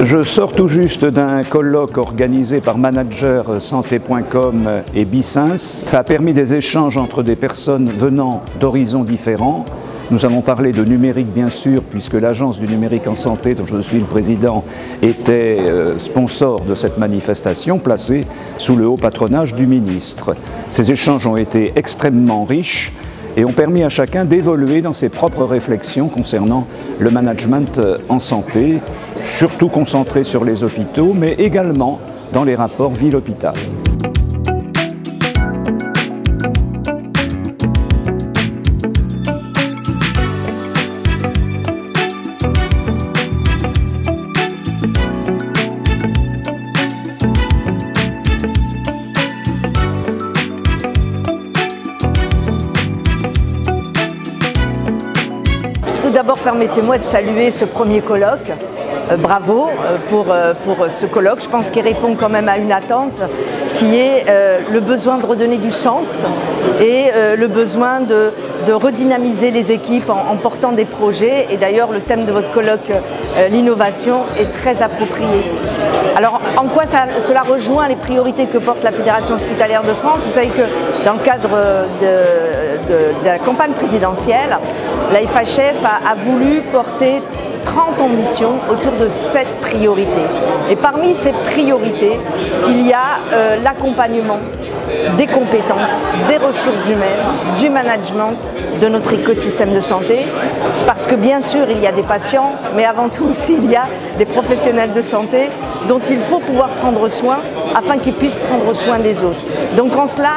Je sors tout juste d'un colloque organisé par managersanté.com et Bicins. Ça a permis des échanges entre des personnes venant d'horizons différents. Nous avons parlé de numérique bien sûr, puisque l'Agence du numérique en santé, dont je suis le président, était sponsor de cette manifestation, placée sous le haut patronage du ministre. Ces échanges ont été extrêmement riches et ont permis à chacun d'évoluer dans ses propres réflexions concernant le management en santé, surtout concentré sur les hôpitaux, mais également dans les rapports ville-hôpital. Tout d'abord, permettez-moi de saluer ce premier colloque. Bravo pour ce colloque. Je pense qu'il répond quand même à une attente qui est le besoin de redonner du sens et le besoin de redynamiser les équipes en portant des projets. Et d'ailleurs, le thème de votre colloque, l'innovation, est très approprié. Alors, en quoi cela rejoint les priorités que porte la Fédération hospitalière de France? Vous savez que dans le cadre de la campagne présidentielle, la FHF a voulu porter 30 ambitions autour de 7 priorités. Et parmi ces priorités, il y a l'accompagnement des compétences, des ressources humaines, du management de notre écosystème de santé. Parce que bien sûr, il y a des patients, mais avant tout aussi, il y a des professionnels de santé dont il faut pouvoir prendre soin afin qu'ils puissent prendre soin des autres. Donc en cela,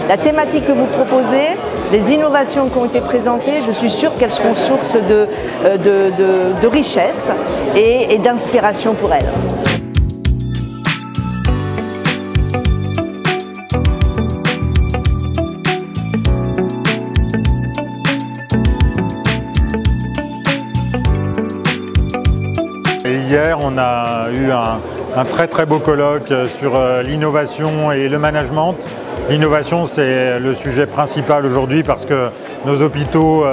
la thématique que vous proposez, les innovations qui ont été présentées, je suis sûre qu'elles seront source de richesse et d'inspiration pour elles. Hier, on a eu un très beau colloque sur l'innovation et le management. L'innovation, c'est le sujet principal aujourd'hui parce que nos hôpitaux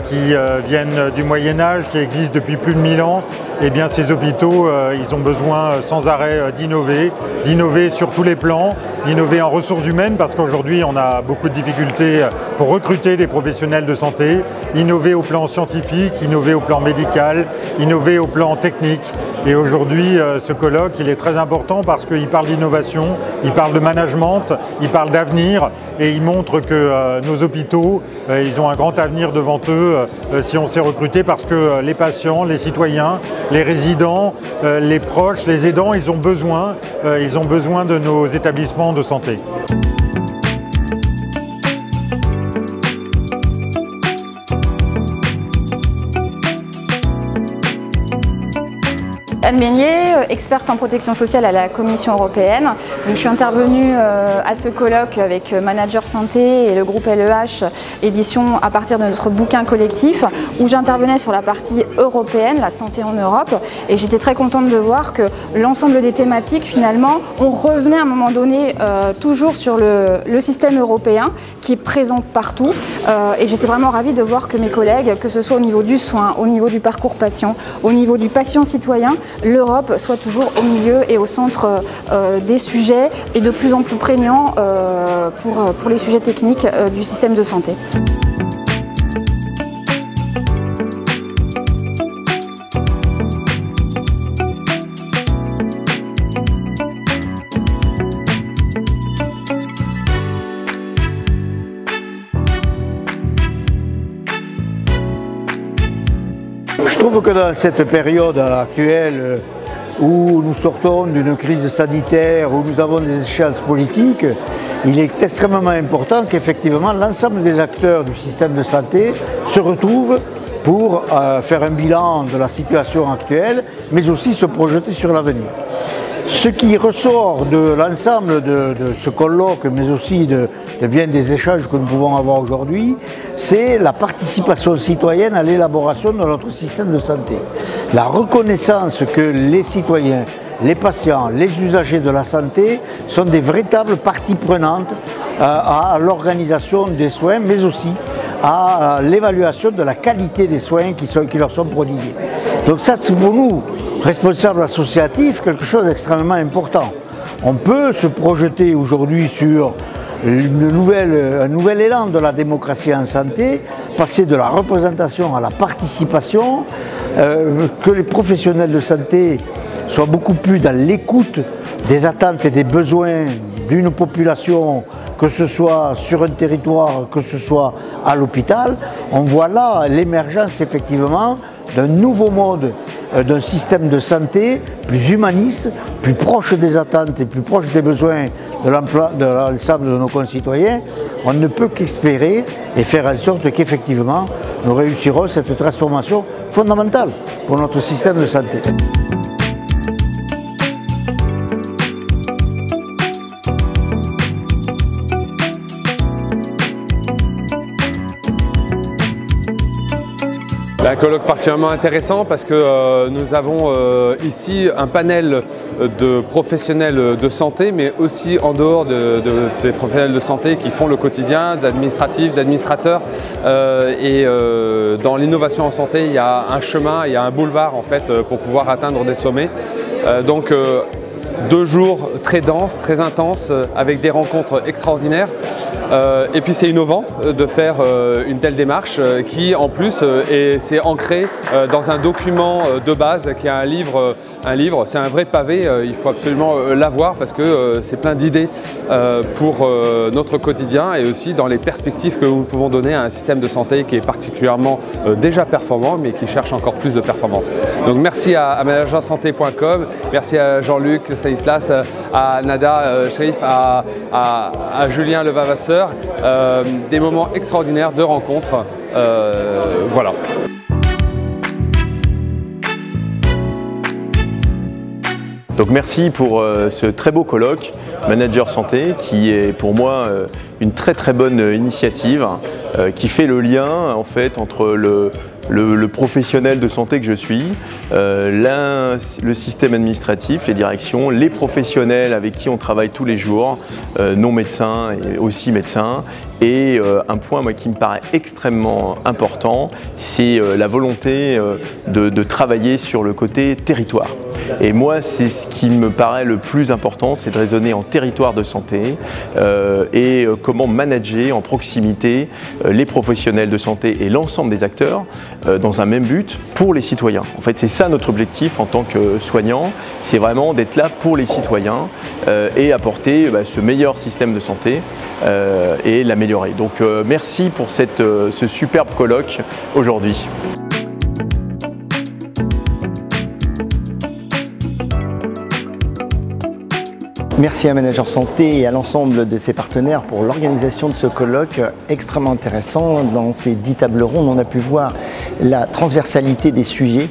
qui viennent du Moyen-Âge, qui existent depuis plus de 1000 ans, eh bien ces hôpitaux, ils ont besoin sans arrêt d'innover sur tous les plans, d'innover en ressources humaines parce qu'aujourd'hui on a beaucoup de difficultés pour recruter des professionnels de santé, innover au plan scientifique, innover au plan médical, innover au plan technique. Et aujourd'hui, ce colloque, il est très important parce qu'il parle d'innovation, il parle de management, il parle d'avenir et il montre que nos hôpitaux, ils ont un grand avenir devant eux si on sait recruter parce que les patients, les citoyens, les résidents, les proches, les aidants, ils ont besoin de nos établissements de santé. Anne Beignet, experte en protection sociale à la Commission européenne. Donc, je suis intervenue à ce colloque avec Manager Santé et le groupe LEH édition à partir de notre bouquin collectif où j'intervenais sur la partie européenne, la santé en Europe. Et j'étais très contente de voir que l'ensemble des thématiques, finalement, on revenait à un moment donné toujours sur le système européen qui est présent partout. Et j'étais vraiment ravie de voir que mes collègues, que ce soit au niveau du soin, au niveau du parcours patient, au niveau du patient citoyen, l'Europe soit toujours au milieu et au centre des sujets et de plus en plus prégnant pour les sujets techniques du système de santé. Je trouve que dans cette période actuelle où nous sortons d'une crise sanitaire, où nous avons des échéances politiques, il est extrêmement important qu'effectivement l'ensemble des acteurs du système de santé se retrouvent pour faire un bilan de la situation actuelle, mais aussi se projeter sur l'avenir. Ce qui ressort de l'ensemble de ce colloque, mais aussi de bien des échanges que nous pouvons avoir aujourd'hui, c'est la participation citoyenne à l'élaboration de notre système de santé. La reconnaissance que les citoyens, les patients, les usagers de la santé sont des véritables parties prenantes à l'organisation des soins, mais aussi à l'évaluation de la qualité des soins qui leur sont prodigués. Donc ça, c'est pour nous, responsables associatifs, quelque chose d'extrêmement important. On peut se projeter aujourd'hui sur un nouvel élan de la démocratie en santé, passer de la représentation à la participation, que les professionnels de santé soient beaucoup plus dans l'écoute des attentes et des besoins d'une population, que ce soit sur un territoire, que ce soit à l'hôpital. On voit là l'émergence effectivement d'un nouveau mode, d'un système de santé plus humaniste, plus proche des attentes et plus proche des besoins de l'ensemble de nos concitoyens. On ne peut qu'espérer et faire en sorte qu'effectivement nous réussirons cette transformation fondamentale pour notre système de santé. Un colloque particulièrement intéressant parce que nous avons ici un panel de professionnels de santé, mais aussi en dehors de ces professionnels de santé qui font le quotidien, d'administratifs, d'administrateurs. Dans l'innovation en santé, il y a un chemin, il y a un boulevard en fait pour pouvoir atteindre des sommets. 2 jours très denses, très intenses, avec des rencontres extraordinaires. Et puis c'est innovant de faire une telle démarche qui en plus s'est ancrée dans un document de base qui est un livre. C'est un vrai pavé, il faut absolument l'avoir parce que c'est plein d'idées pour notre quotidien et aussi dans les perspectives que nous pouvons donner à un système de santé qui est particulièrement déjà performant mais qui cherche encore plus de performance. Donc merci à managersanté.com, merci à Jean-Luc Stanislas, à Nada Cherif, à Julien Levavasseur, des moments extraordinaires de rencontres. Voilà. Donc merci pour ce très beau colloque Manager Santé qui est pour moi une très bonne initiative qui fait le lien en fait entre le professionnel de santé que je suis, le système administratif, les directions, les professionnels avec qui on travaille tous les jours, non médecins et aussi médecins. Et un point moi, qui me paraît extrêmement important, c'est la volonté de travailler sur le côté territoire. Et moi, c'est ce qui me paraît le plus important, c'est de raisonner en territoire de santé et comment manager en proximité les professionnels de santé et l'ensemble des acteurs dans un même but pour les citoyens. En fait, c'est ça notre objectif en tant que soignant, c'est vraiment d'être là pour les citoyens et apporter ce meilleur système de santé et l'améliorer. Donc merci pour ce superbe colloque aujourd'hui. Merci à Manager Santé et à l'ensemble de ses partenaires pour l'organisation de ce colloque extrêmement intéressant. Dans ces 10 tables rondes, on a pu voir la transversalité des sujets,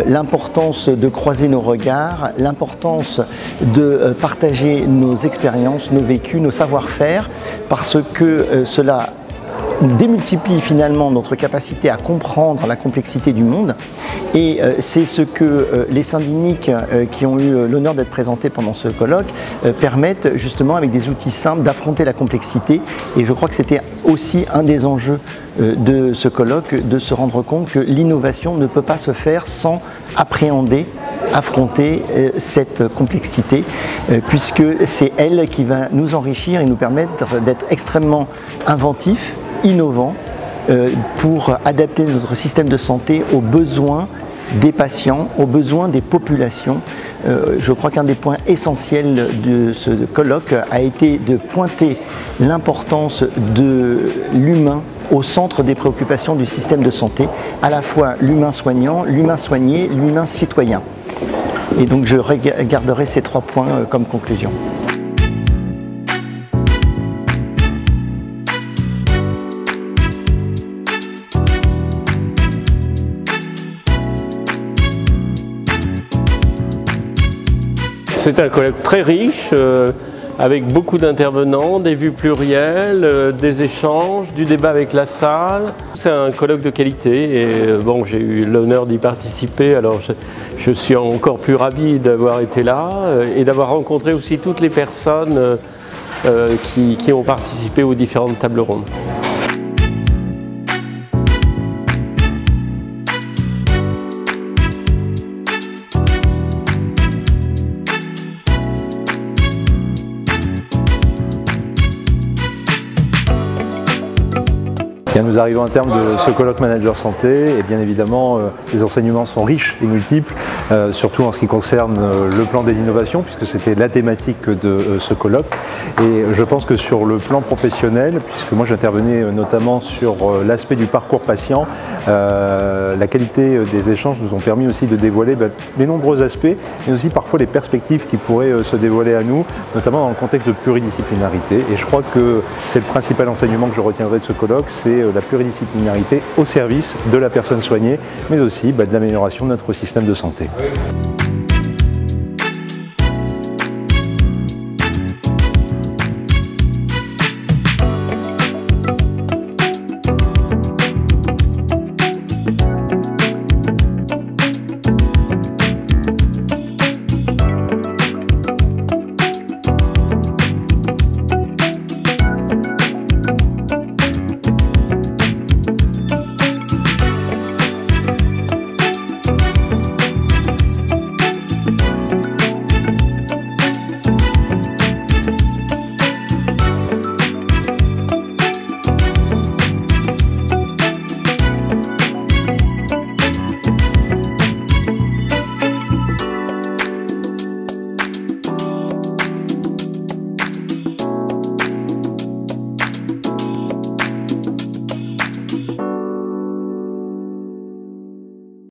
l'importance de croiser nos regards, l'importance de partager nos expériences, nos vécus, nos savoir-faire, parce que cela démultiplie finalement notre capacité à comprendre la complexité du monde et c'est ce que les syndics qui ont eu l'honneur d'être présentés pendant ce colloque permettent justement avec des outils simples d'affronter la complexité et je crois que c'était aussi un des enjeux de ce colloque de se rendre compte que l'innovation ne peut pas se faire sans appréhender affronter cette complexité puisque c'est elle qui va nous enrichir et nous permettre d'être extrêmement inventifs, innovants pour adapter notre système de santé aux besoins des patients, aux besoins des populations. Je crois qu'un des points essentiels de ce colloque a été de pointer l'importance de l'humain au centre des préoccupations du système de santé, à la fois l'humain soignant, l'humain soigné, l'humain citoyen. Et donc je garderai ces 3 points comme conclusion. C'est un colloque très riche, avec beaucoup d'intervenants, des vues plurielles, des échanges, du débat avec la salle. C'est un colloque de qualité et bon, j'ai eu l'honneur d'y participer, alors je suis encore plus ravi d'avoir été là et d'avoir rencontré aussi toutes les personnes qui ont participé aux différentes tables rondes. Bien, nous arrivons à terme de ce colloque Manager Santé et bien évidemment les enseignements sont riches et multiples, surtout en ce qui concerne le plan des innovations puisque c'était la thématique de ce colloque. Et je pense que sur le plan professionnel, puisque moi j'intervenais notamment sur l'aspect du parcours patient, la qualité des échanges nous ont permis aussi de dévoiler les nombreux aspects, mais aussi parfois les perspectives qui pourraient se dévoiler à nous, notamment dans le contexte de pluridisciplinarité. Et je crois que c'est le principal enseignement que je retiendrai de ce colloque, c'est la pluridisciplinarité au service de la personne soignée, mais aussi de l'amélioration de notre système de santé.